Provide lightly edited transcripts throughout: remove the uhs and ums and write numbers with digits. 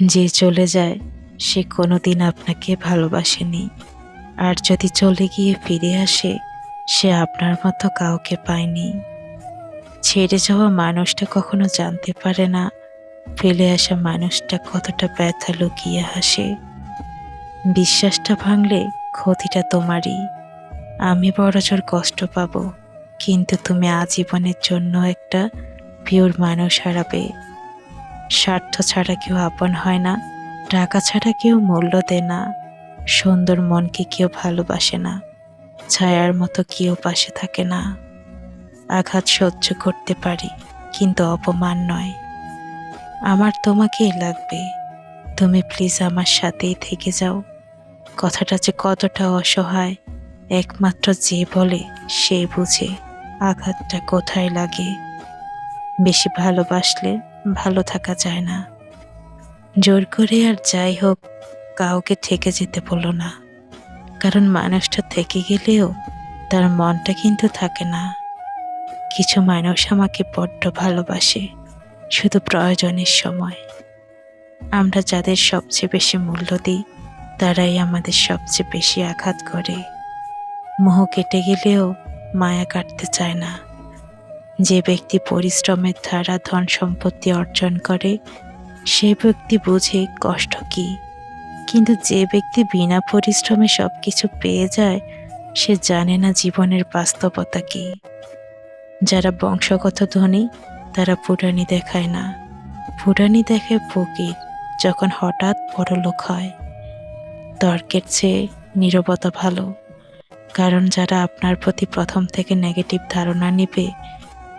যে চলে যায় সে কোনোদিন আপনাকে ভালোবাসেনি, আর যদি চলে গিয়ে ফিরে আসে সে আপনার মতো কাউকে পায়নি। ছেড়ে যাওয়া মানুষটা কখনো জানতে পারে না ফেলে আসা মানুষটা কতটা ব্যথা লুকিয়ে হাসে। বিশ্বাসটা ভাঙলে ক্ষতিটা তোমারই। আমি বড়জোর কষ্ট পাবো, কিন্তু তুমি আজীবনের জন্য একটা পিওর মানুষ হারাবে। স্বার্থ ছাড়া কেউ আপন হয় না, টাকা ছাড়া কেউ মূল্য দেয় না, সুন্দর মনকে কেউ ভালোবাসে না, ছায়ার মতো কেউ পাশে থাকে না। আঘাত সহ্য করতে পারি, কিন্তু অপমান নয়। আমার তোমাকেই লাগবে, তুমি প্লিজ আমার সাথেই থেকে যাও। কথাটা যে কতটা অসহায় একমাত্র যে বলে সে বুঝে আঘাতটা কোথায় লাগে। বেশি ভালোবাসলে ভালো থাকা যায় না। জোর করে আর যাই হোক কাউকে থেকে যেতে বলো না, কারণ মানুষটা থেকে গেলেও তার মনটা কিন্তু থাকে না। কিছু মানুষ আমাকে বড্ড ভালোবাসে শুধু প্রয়োজনের সময়। আমরা যাদের সবচেয়ে বেশি মূল্য দিই তারাই আমাদের সবচেয়ে বেশি আঘাত করে। মোহ কেটে গেলেও মায়া কাটতে চায় না। যে ব্যক্তি পরিশ্রমের দ্বারা ধন সম্পত্তি অর্জন করে সে ব্যক্তি বোঝে কষ্ট কি, কিন্তু যে ব্যক্তি বিনা পরিশ্রমে সবকিছু পেয়ে যায় সে জানে না জীবনের বাস্তবতা কি। যারা বংশগত ধনী তারা ফুটানি দেখায় না, ফুটানি দেখায় ফকির যখন হঠাৎ বড়লোক হয়। তর্কের চেয়ে নীরবতা ভালো, কারণ যারা আপনার প্রতি প্রথম থেকে নেগেটিভ ধারণা নেবে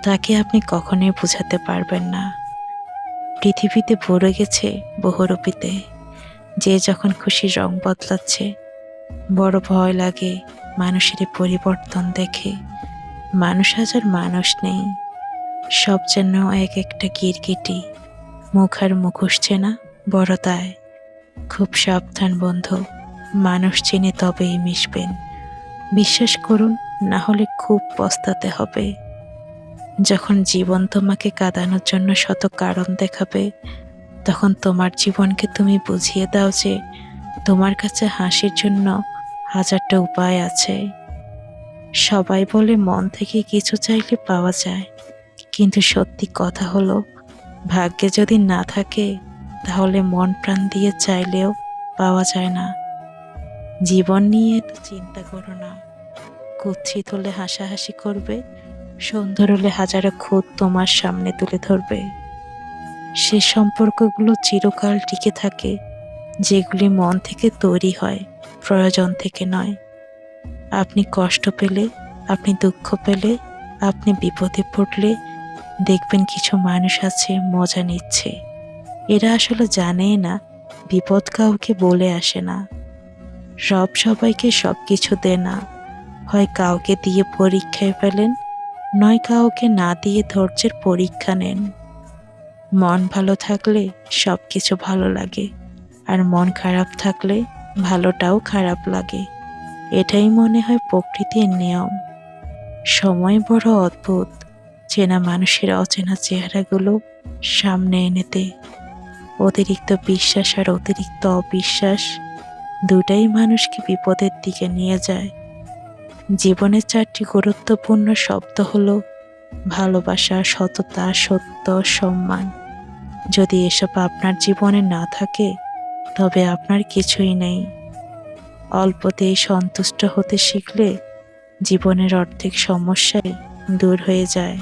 তাকে আপনি কখনোই বোঝাতে পারবেন না। পৃথিবীতে ভরে গেছে বহুরূপীতে, যে যখন খুশি রং বদলাচ্ছে। বড় ভয় লাগে মানুষের এই পরিবর্তন দেখে। মানুষ হাজার মানুষ নেই, সব যেন এক একটা গিরগিটি, মুখ আর মুখোশ চেনা বড় দায়। খুব সাবধান বন্ধু, মানুষ চিনে তবেই মিশবেন। বিশ্বাস করুন, না হলে খুব পস্তাতে হবে। যখন জীবন তোমাকে কাঁদানোর জন্য শত কারণ দেখাবে তখন তোমার জীবনকে তুমি বুঝিয়ে দাও যে তোমার কাছে হাসির জন্য হাজারটা উপায় আছে। সবাই বলে মন থেকে কিছু চাইলে পাওয়া যায়, কিন্তু সত্যি কথা হলো ভাগ্যে যদি না থাকে তাহলে মন প্রাণ দিয়ে চাইলেও পাওয়া যায় না। জীবন নিয়ে তো চিন্তা করো না, কুৎসিত হলে হাসাহাসি করবে, সুন্দর হলে হাজারো খুঁত তোমার সামনে তুলে ধরবে। সে সম্পর্কগুলো চিরকাল টিকে থাকে যেগুলি মন থেকে তৈরি হয়, প্রয়োজন থেকে নয়। আপনি কষ্ট পেলে, আপনি দুঃখ পেলে, আপনি বিপদে পড়লে দেখবেন কিছু মানুষ আছে মজা নিচ্ছে। এরা আসলে জানেই না বিপদ কাউকে বলে আসে না। রব সবাইকে সবকিছু দেয় না, হয় কাউকে দিয়ে পরীক্ষায় ফেলেন, নয় কাউকে না দিয়ে ধৈর্যের পরীক্ষা নেন। মন ভালো থাকলে সবকিছু ভালো লাগে, আর মন খারাপ থাকলে ভালোটাও খারাপ লাগে। এটাই মনে হয় প্রকৃতির নিয়ম। সময় বড় অদ্ভুত, চেনা মানুষের অচেনা চেহারাগুলো সামনে এনে দেয়। অতিরিক্ত বিশ্বাস আর অতিরিক্ত অবিশ্বাস দুটাই মানুষকে বিপদের দিকে নিয়ে যায়। জীবনের 4টি গুরুত্বপূর্ণ শব্দ হলো ভালোবাসা, সততা, সত্য, সম্মান। যদি এসব আপনার জীবনে না থাকে তবে আপনার কিছুই নেই। অল্পতেই সন্তুষ্ট হতে শিখলে জীবনের অর্ধেক সমস্যাই দূর হয়ে যায়।